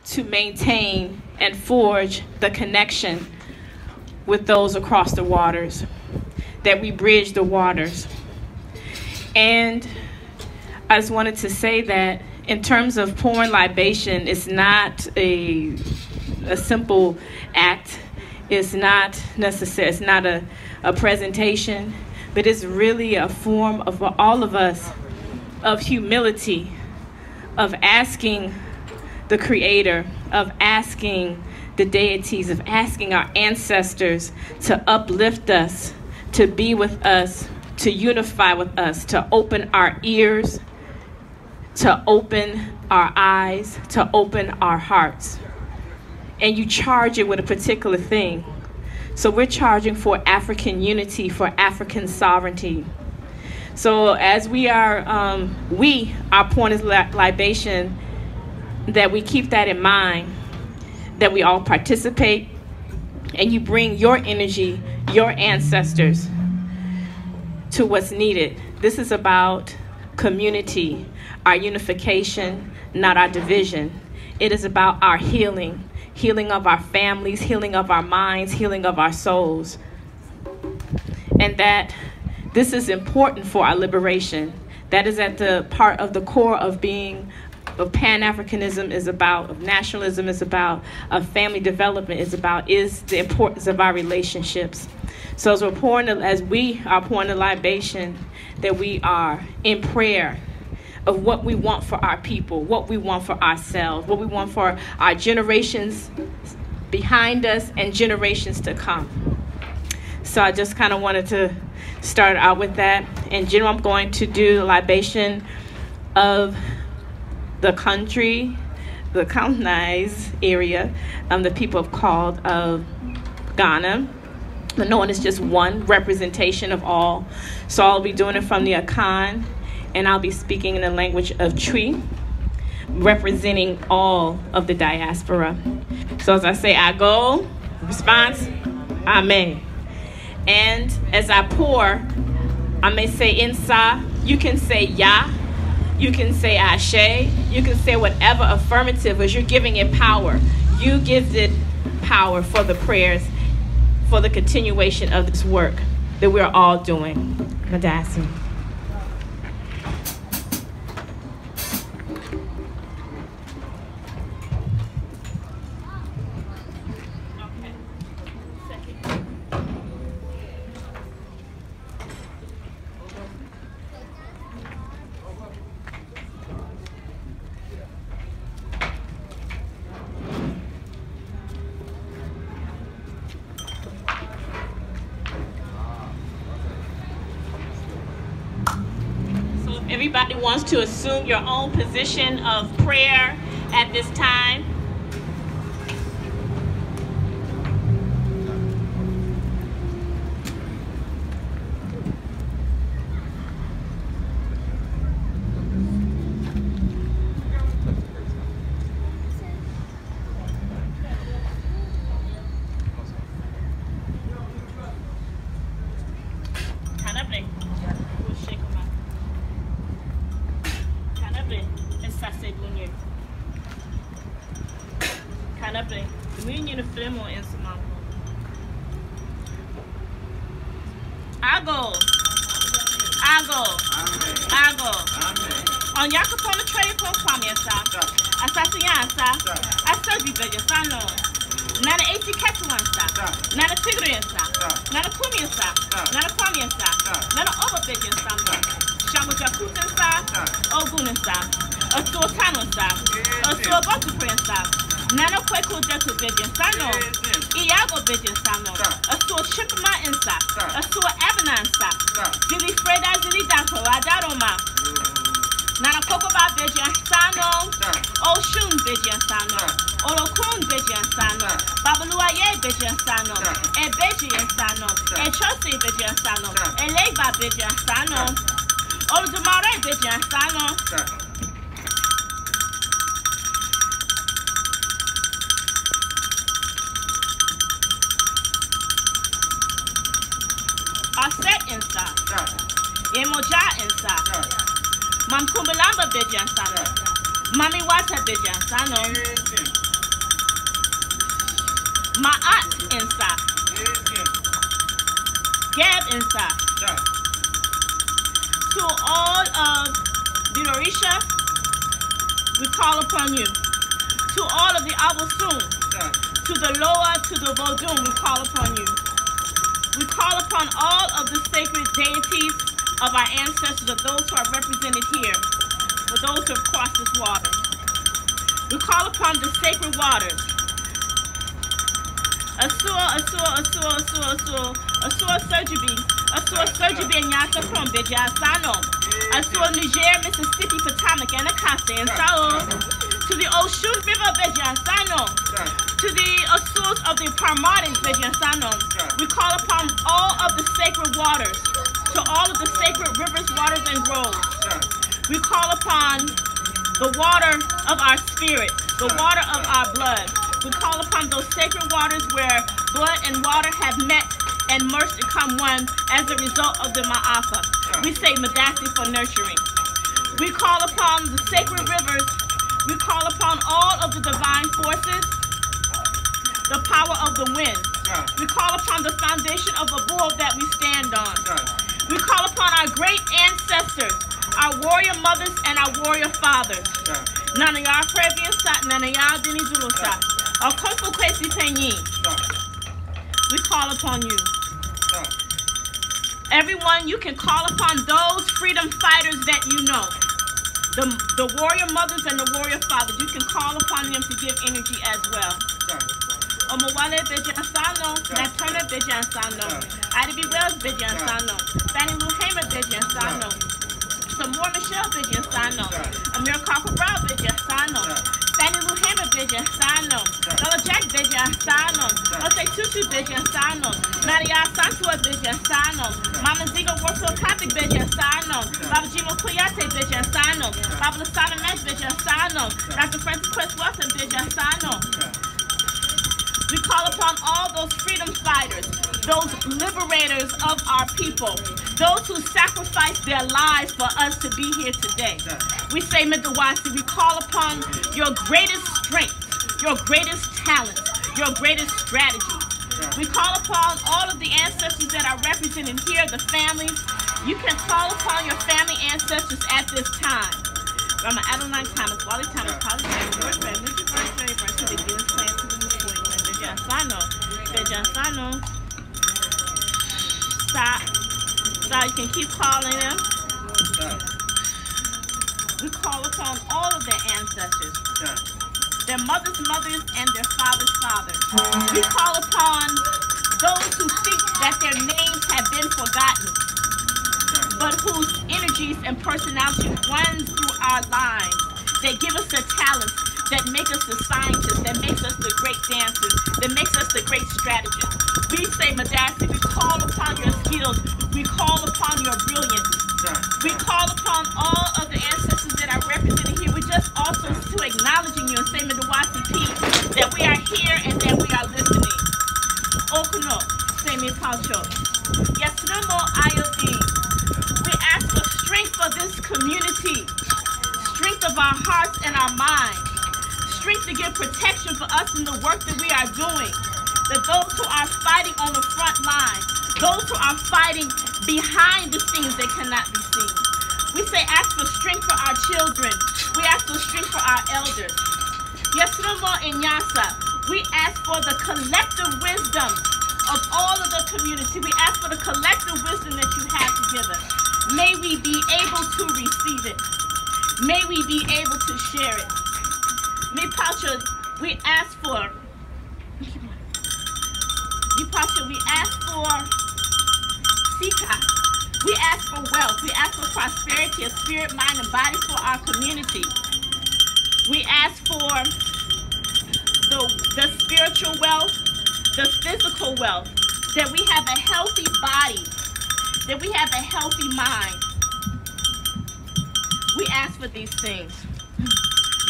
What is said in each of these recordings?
to maintain and forge the connection with those across the waters, that we bridge the waters. And I just wanted to say that in terms of pouring libation, it's not a simple act. It's not necessary. It's not a presentation, but it's really a form of all of us of humility, of asking the Creator, of asking the deities, of asking our ancestors to uplift us, to be with us, to unify with us, to open our ears, to open our eyes, to open our hearts. And you charge it with a particular thing. So we're charging for African unity, for African sovereignty. So as we are pouring this libation, that we keep that in mind, that we all participate, and you bring your energy, your ancestors, to what's needed. This is about community, our unification, not our division. It is about our healing of our families, healing of our minds, healing of our souls. And that this is important for our liberation. That is at the part of the core of being, of Pan-Africanism is about, of nationalism is about, of family development is about, is the importance of our relationships. So as we are pouring the libation, that we are in prayer of what we want for our people, what we want for ourselves, what we want for our generations behind us and generations to come. So I just kind of wanted to start out with that. In general, I'm going to do the libation of the country, the colonized area, the people have called of Ghana. But no one is just one representation of all. So I'll be doing it from the Akan, and I'll be speaking in the language of Twi, representing all of the diaspora. So as I say, I go, response, Amen. And as I pour, I may say Insa, you can say Ya, you can say Ashe, you can say whatever affirmative, as you're giving it power. You give it power for the prayers, for the continuation of this work that we're all doing. Madasi. Everybody wants to assume your own position of prayer at this time. On Yakapona Trade for Kwamiasa, Asasiansa, Asabi Vegasano, Nana 80 Katuansa, Nana Tigriansa, Nana Kumiansa, Nana Kwamiasa, Nana Overbegansa, Shamujakutansa, Ogunansa, Osuokanonsa, Osuobokupansa, Nana Kweko Deku Vegansano, Iago Vegansano, Osuo Shipma Insa, Osuo Abanansa, Zili Freda Zili Dako, Adaroma. Nana Kokoba Vijansano, Oshun Vijansano, Olokun Vijansano, Babaluaye Vijansano, Ebejiansano, Echosi Vijansano, Eleva Vijansano, Oludumare Vijansano. Aset Insa, Emoja Insa. Mam Kumbalamba Bijansano, Mami Wata Bijansano, Ma'at inside. Gab inside. To all of Bidorisha, we call upon you. To all of the Abosun, to the Loa, to the Vodun, we call upon you. We call upon all of the sacred deities of our ancestors, of those who are represented here, for those who have crossed this water. We call upon the sacred waters. Asua, Asua, Asua, Asua, Asua, Asua Surgery, Asua Surgery and Yasa from Bijasano, Asua Niger, Mississippi, Potomac, and Akase, and Sao, to the Oshun River, Bijasano, to the source of the Parmartins, Bijasano. We call upon all of the sacred waters, to all of the sacred rivers, waters, and groves. We call upon the water of our spirit, the water of our blood. We call upon those sacred waters where blood and water have met and merged to become one as a result of the Ma'afa. We say Madasi for nurturing. We call upon the sacred rivers. We call upon all of the divine forces, the power of the wind. We call upon the foundation of the bull that we stand on. We call upon our great ancestors, our warrior mothers and our warrior fathers. Nanaya Previan Sat, Nanaya Dinizulusa. We call upon you. Everyone, you can call upon those freedom fighters that you know. The warrior mothers and the warrior fathers, you can call upon them to give energy as well. Omawale Bejansano, Natana Bejansano, Ivy Wells Bejansano, Fanny Lou Hamer Bejansano, Samora Michelle Bejansano, Amir Kakabra Bejansano, Fanny Lou Hamer Bejansano, Bella Jack Bejansano, Jose Tutu Bejansano, Nadia Santua Bejansano, Mama Ziga Warfield Catholic Bejansano, Baba Jimo Koyate Bejansano, Baba Lasana Mesh Bejansano, Dr. Francis Quest Wilson Bejansano. We call upon all those freedom fighters, those liberators of our people, those who sacrificed their lives for us to be here today. We say, Midawasi, we call upon your greatest strength, your greatest talent, your greatest strategy. We call upon all of the ancestors that are represented here, the families. You can call upon your family ancestors at this time. Rama Adeline Thomas, Wally Thomas, Polly Thomas, George Ray, Mr. First Mary Burns, to the Guinness Plan to the New Boy, Bejansano. Stop. You can keep calling them. We call upon all of their ancestors, their mothers' mothers, and their fathers' fathers. We call upon those who think that their names have been forgotten, but whose energies and personality runs through our lives. They give us the talents that make us the scientists, that makes us the great dancers, that makes us the great strategists. We say, Madasi, we call upon your skills. We call upon your brilliance. We call upon all of the ancestors that are represented here. We're just also to acknowledging you and saying, Madawasi P, that we are here and that we are listening. Okuno, say me Paucho. Yes, no more IOD. We ask for strength for this community, strength of our hearts and our minds, strength to give protection for us in the work that we are doing, that those who are fighting on the front line, those who are fighting behind the scenes that cannot be seen. We say ask for strength for our children. We ask for strength for our elders. Yes, no more in Nyasa. We ask for the collective wisdom of all of the community. We ask for the collective wisdom that you have to give us. May we be able to receive it. May we be able to share it. Me Pacha, we ask for we ask for Sika. We ask for wealth. We ask for prosperity of spirit, mind, and body for our community. We ask for the spiritual wealth, the physical wealth, that we have a healthy body, that we have a healthy mind. We ask for these things.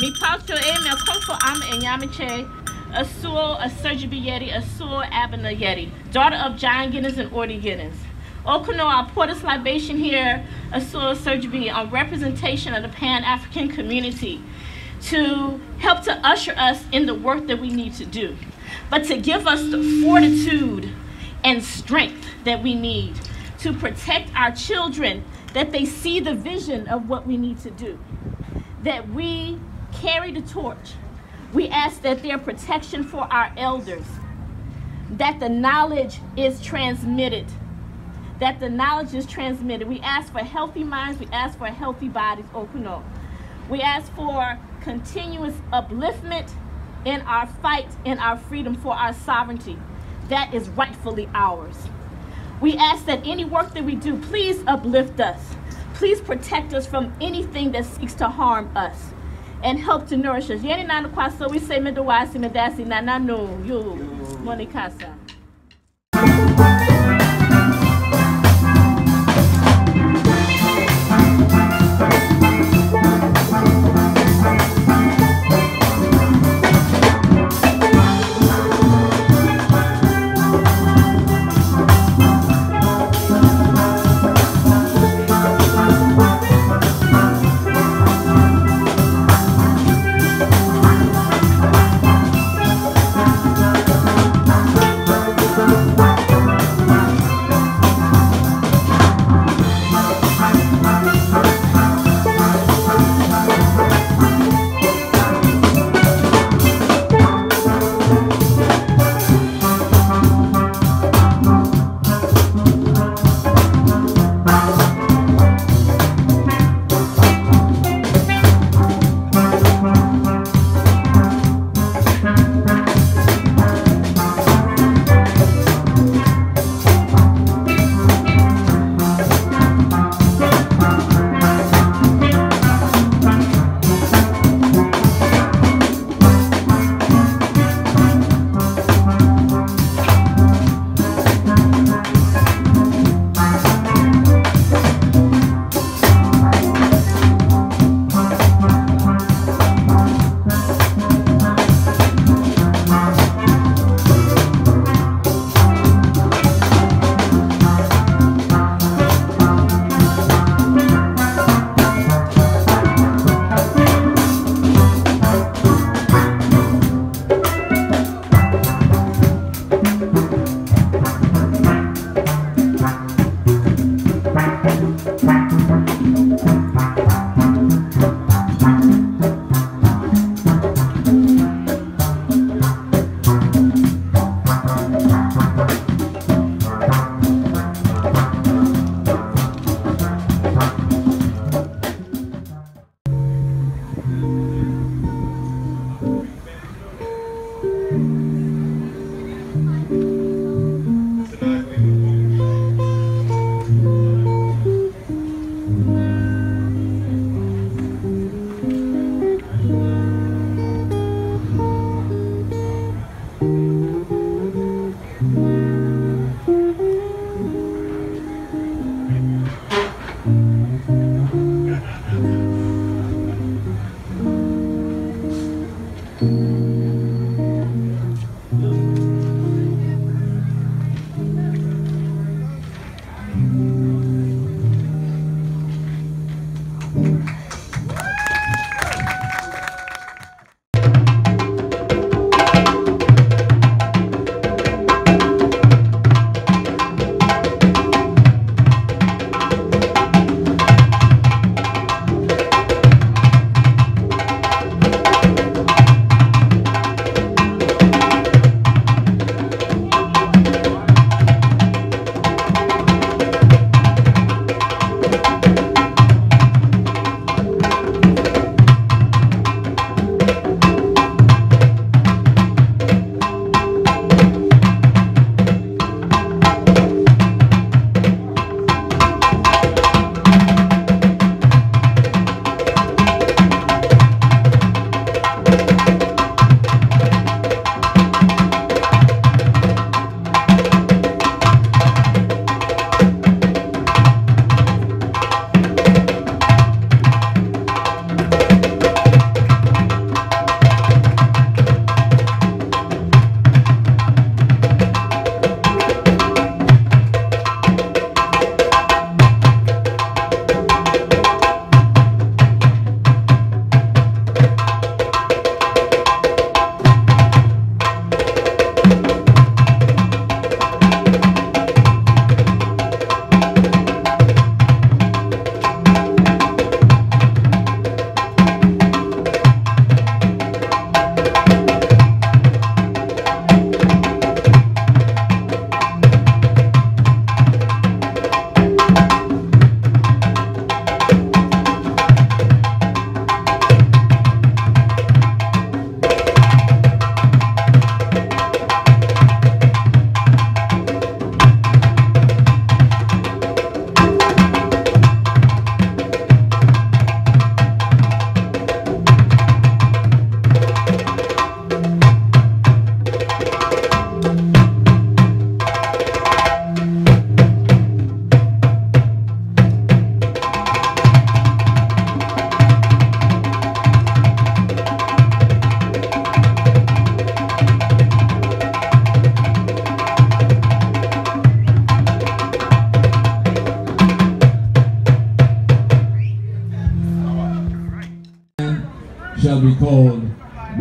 Mi Pacho Emel Komfo Am Enyamiche. Asul Asurjibi Yeti, Asul Abena Yeti, daughter of John Guinness and Ordy Guinness. Okuno, I pour this libation here, Asul Asurjibi, on representation of the Pan-African community to help to usher us in the work that we need to do. but to give us the fortitude and strength that we need to protect our children, that they see the vision of what we need to do, that we carry the torch. We ask that their protection for our elders, that the knowledge is transmitted, that the knowledge is transmitted. We ask for healthy minds, we ask for healthy bodies, Okuno. We ask for continuous upliftment in our fight, in our freedom for our sovereignty that is rightfully ours. We ask that any work that we do, please uplift us. Please protect us from anything that seeks to harm us and help to nourish us. Yeni nanu kwaso we say medawasi medasi nananu yo monikasa.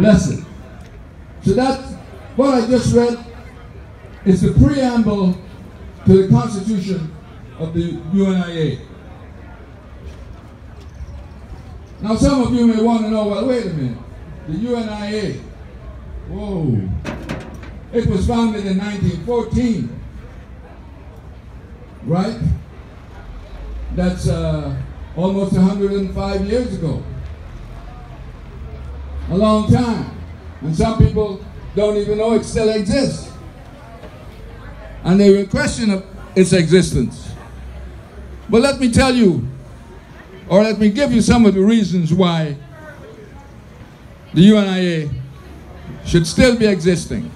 blessed. So that's what I just read is the preamble to the Constitution of the UNIA. Now some of you may want to know, well, wait a minute, the UNIA, whoa, it was founded in 1914, right? That's almost 105 years ago. A long time. And some people don't even know it still exists. And they will question its existence. But let me tell you, or let me give you some of the reasons why the UNIA should still be existing.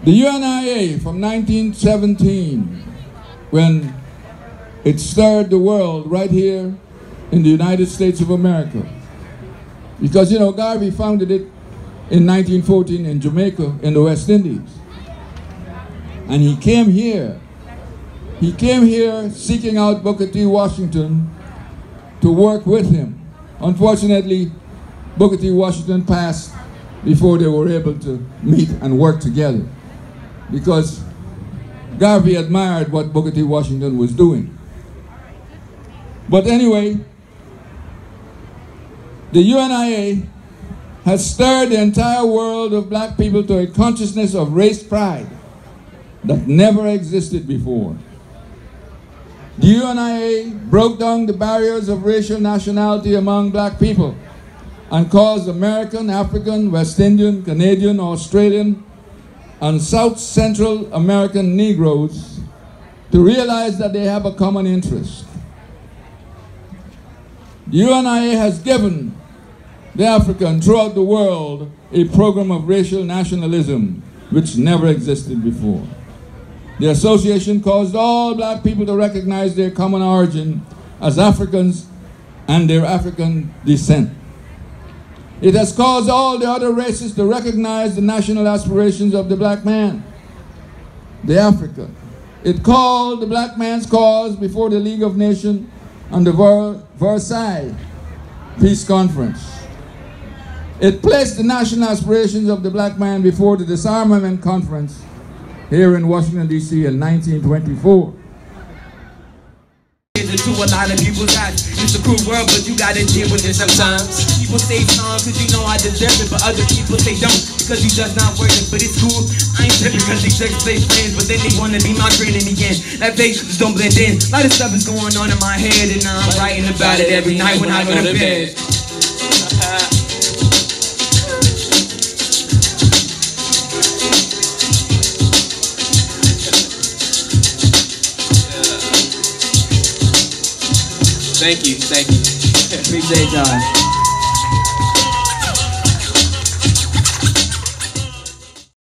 The UNIA from 1917, when it stirred the world right here in the United States of America. Because, you know, Garvey founded it in 1914 in Jamaica, in the West Indies. And he came here. He came here seeking out Booker T. Washington to work with him. Unfortunately, Booker T. Washington passed before they were able to meet and work together, because Garvey admired what Booker T. Washington was doing. But anyway, the UNIA has stirred the entire world of black people to a consciousness of race pride that never existed before. The UNIA broke down the barriers of racial nationality among black people and caused American, African, West Indian, Canadian, Australian, and South Central American Negroes to realize that they have a common interest. The UNIA has given the African throughout the world a program of racial nationalism which never existed before. The association caused all black people to recognize their common origin as Africans and their African descent. It has caused all the other races to recognize the national aspirations of the black man, the African. It called the black man's cause before the League of Nations and the Versailles Peace Conference. It placed the national aspirations of the black man before the Disarmament Conference here in Washington, D.C. in 1924. To a lot of people's eyes, it's a cruel world, but you gotta deal with it sometimes. People say song cause you know I deserve it, but other people say don't because you just not worth it. But it's cool, I ain't tripping because these sex play friends, but then they wanna be my friend in the end. That face just don't blend in. A lot of stuff is going on in my head, and I'm writing about it every night when I go to bed. Thank you. Appreciate y'all.